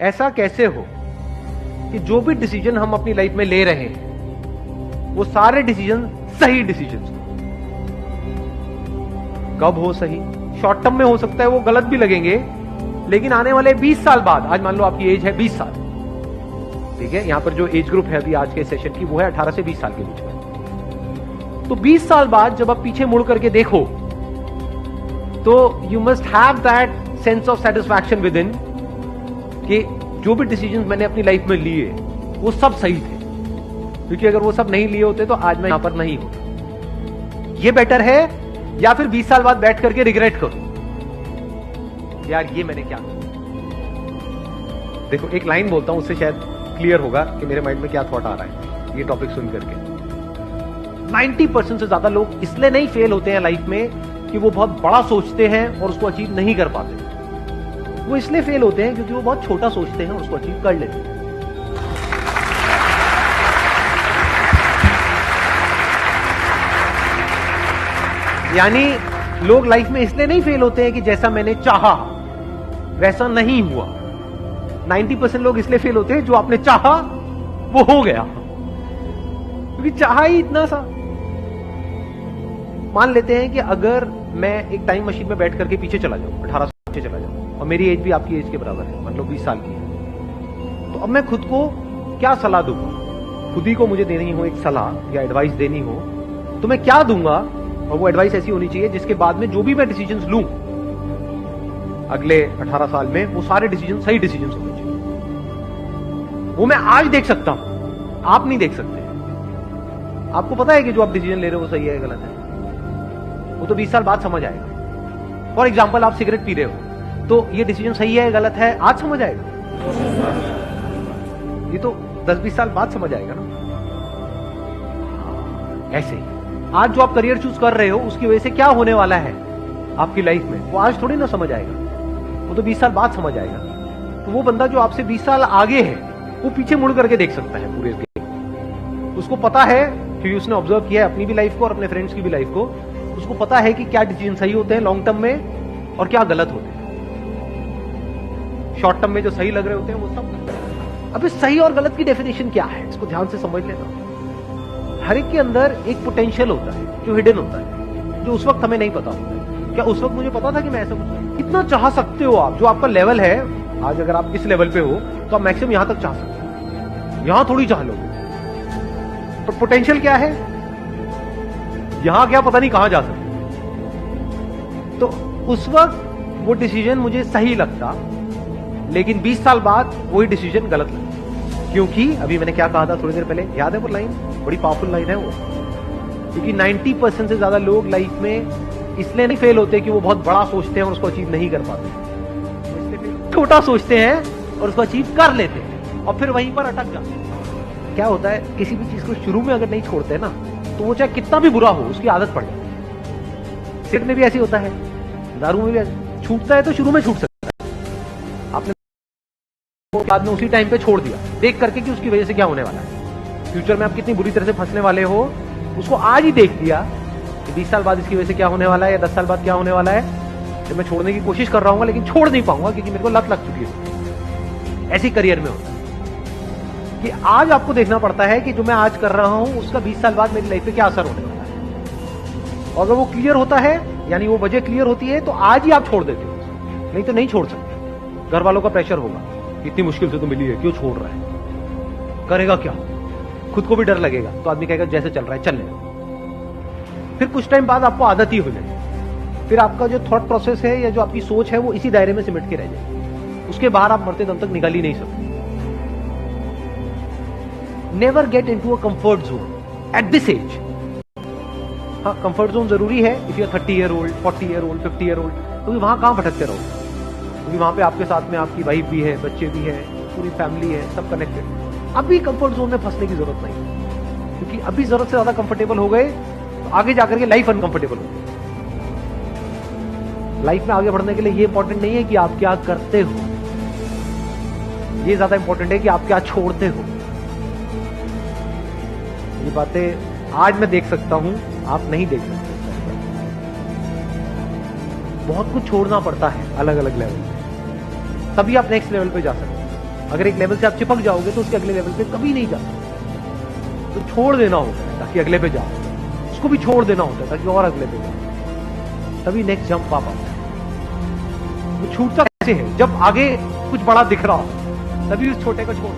ऐसा कैसे हो कि जो भी डिसीजन हम अपनी लाइफ में ले रहे हैं वो सारे डिसीजन सही डिसीजन हो? कब हो सही? शॉर्ट टर्म में हो सकता है वो गलत भी लगेंगे, लेकिन आने वाले 20 साल बाद, आज मान लो आपकी एज है 20 साल, ठीक है, यहां पर जो एज ग्रुप है अभी आज के सेशन की वो है 18 से 20 साल के बीच में। तो 20 साल बाद जब आप पीछे मुड़ करके देखो तो you must have that sense of satisfaction with in कि जो भी डिसीजन मैंने अपनी लाइफ में लिए वो सब सही थे, क्योंकि अगर वो सब नहीं लिए होते तो आज मैं यहां पर नहीं होता। ये बेटर है या फिर 20 साल बाद बैठ करके रिग्रेट करो यार ये मैंने क्या किया। देखो एक लाइन बोलता हूं, उससे शायद क्लियर होगा कि मेरे माइंड में क्या थॉट आ रहा है ये टॉपिक सुन करके। 90% से ज्यादा लोग इसलिए नहीं फेल होते हैं लाइफ में कि वो बहुत बड़ा सोचते हैं और उसको अचीव नहीं कर पाते। वो इसलिए फेल होते हैं क्योंकि वो बहुत छोटा सोचते हैं और उसको अचीव कर लेते हैं। यानी लोग लाइफ में इसलिए नहीं फेल होते हैं कि जैसा मैंने चाहा वैसा नहीं हुआ। 90% लोग इसलिए फेल होते हैं जो आपने चाहा वो हो गया, क्योंकि चाहा ही इतना सा। मान लेते हैं कि अगर मैं एक टाइम मशीन में बैठ करके पीछे चला जाऊं, 18 साल पीछे चला जाऊं, और मेरी एज भी आपकी एज के बराबर है, मतलब 20 साल की है, तो अब मैं खुद को क्या सलाह दूंगा? खुद ही को मुझे देनी हो एक सलाह या एडवाइस देनी हो तो मैं क्या दूंगा? और वो एडवाइस ऐसी होनी चाहिए जिसके बाद में जो भी मैं डिसीजंस लूं अगले 18 साल में वो सारे डिसीजन सही डिसीजंस होने चाहिए। वो मैं आज देख सकता हूं, आप नहीं देख सकते। आपको पता है कि जो आप डिसीजन ले रहे हो वो सही है गलत है, वो तो 20 साल बाद समझ आएगा। फॉर एग्जाम्पल आप सिगरेट पी रहे हो तो ये डिसीजन सही है गलत है आज समझ आएगा, ये तो 10-20 साल बाद समझ आएगा ना। ऐसे ही आज जो आप करियर चूज कर रहे हो उसकी वजह से क्या होने वाला है आपकी लाइफ में वो आज थोड़ी ना समझ आएगा, वो तो 20 साल बाद समझ आएगा। तो वो बंदा जो आपसे 20 साल आगे है वो पीछे मुड़ करके देख सकता है पूरे के। उसको पता है क्योंकि उसने ऑब्जर्व किया है अपनी भी लाइफ को और अपने फ्रेंड्स की भी लाइफ को। उसको पता है कि क्या डिसीजन सही होते हैं लॉन्ग टर्म में और क्या गलत होते हैं। शॉर्ट टर्म में जो सही लग रहे होते हैं वो सब। अब इस सही और गलत की डेफिनेशन क्या है इसको ध्यान से समझ लेना। हर एक के अंदर एक पोटेंशियल होता है जो हिडन होता है, जो उस वक्त हमें नहीं पता होता है। क्या उस वक्त मुझे पता था कि मैं ऐसा कुछ कितना चाह सकते हो आप? जो आपका लेवल है आज, अगर आप इस लेवल पे हो तो आप मैक्सिमम यहां तक चाह सकते हो, यहां थोड़ी चाह लोगे। तो पोटेंशियल क्या है? यहां क्या पता नहीं कहां जा सकते। तो उस वक्त वो डिसीजन मुझे सही लगता, लेकिन 20 साल बाद वही डिसीजन गलत लगता। क्योंकि अभी मैंने क्या कहा था थोड़ी देर पहले, याद है वो लाइन? बड़ी पावरफुल लाइन है वो। क्योंकि 90% से ज्यादा लोग लाइफ में इसलिए नहीं फेल होते कि वो बहुत बड़ा सोचते हैं और उसको अचीव नहीं कर पाते। छोटा सोचते हैं और उसको अचीव कर लेते हैं और फिर वहीं पर अटक जाते हैं। क्या होता है, किसी भी चीज को शुरू में अगर नहीं छोड़ते ना तो वो चाहे कितना भी बुरा हो उसकी आदत पड़ जाती है। सिगरेट में भी ऐसी होता है, दारू में भी ऐसे छूटता है तो शुरू में छूट सकता है, आपने बाद में उसी टाइम पे छोड़ दिया देख करके कि उसकी वजह से क्या होने वाला है, फ्यूचर में आप कितनी बुरी तरह से फंसने वाले हो उसको आज ही देख लिया कि 20 साल बाद इसकी वजह से क्या होने वाला है या 10 साल बाद क्या होने वाला है। तो मैं छोड़ने की कोशिश कर रहा हूं लेकिन छोड़ नहीं पाऊंगा क्योंकि मेरे को लत लग चुकी है। ऐसी करियर में होता है कि आज आपको देखना पड़ता है कि जो मैं आज कर रहा हूं उसका 20 साल बाद मेरी लाइफ पे क्या असर होने वाला है। और अगर वो क्लियर होता है यानी वो वजह क्लियर होती है तो आज ही आप छोड़ देते हो, नहीं तो नहीं छोड़ सकते। घर वालों का प्रेशर होगा, इतनी मुश्किल से तो मिली है क्यों छोड़ रहा है, करेगा क्या, खुद को भी डर लगेगा तो आदमी कहेगा जैसे चल रहा है चलने दो। फिर कुछ टाइम बाद आपको आदत ही हो जाएगी, फिर आपका जो थॉट प्रोसेस है या जो आपकी सोच है वो इसी दायरे में सिमट के रह जाएगी, उसके बाहर आप मरते दम तक निकल ही नहीं सकते। Never get into a comfort zone at this age. हाँ, कंफर्ट जोन जरूरी है if you are 30 year old, 40 year old, 50 year old, क्योंकि वहां कहां भटकते रहो, क्योंकि वहां पे आपके साथ में आपकी वाइफ भी है, बच्चे भी है, पूरी फैमिली है, सब कनेक्टेड। अभी कंफर्ट जोन में फंसने की जरूरत नहीं, क्योंकि अभी जरूरत से ज्यादा कंफर्टेबल हो गए तो आगे जाकर के लाइफ अनकंफर्टेबल होगी। लाइफ में आगे बढ़ने के लिए ये इंपॉर्टेंट नहीं है कि आप क्या करते हो, ये ज्यादा इंपॉर्टेंट है कि आप क्या छोड़ते हो। ये बातें आज मैं देख सकता हूं, आप नहीं देख सकते। बहुत कुछ छोड़ना पड़ता है अलग अलग लेवल पे, तभी आप नेक्स्ट लेवल पे जा सकते हैं। अगर एक लेवल से आप चिपक जाओगे तो उसके अगले लेवल पे कभी नहीं जा सकते। तो छोड़ देना होता है ताकि अगले पे जाओ, उसको भी छोड़ देना होता है ताकि और अगले पे जाओ, तभी नेक्स्ट जंप आ पाता है। वो छूटता कैसे है? जब आगे कुछ बड़ा दिख रहा हो तभी उस छोटे को छोड़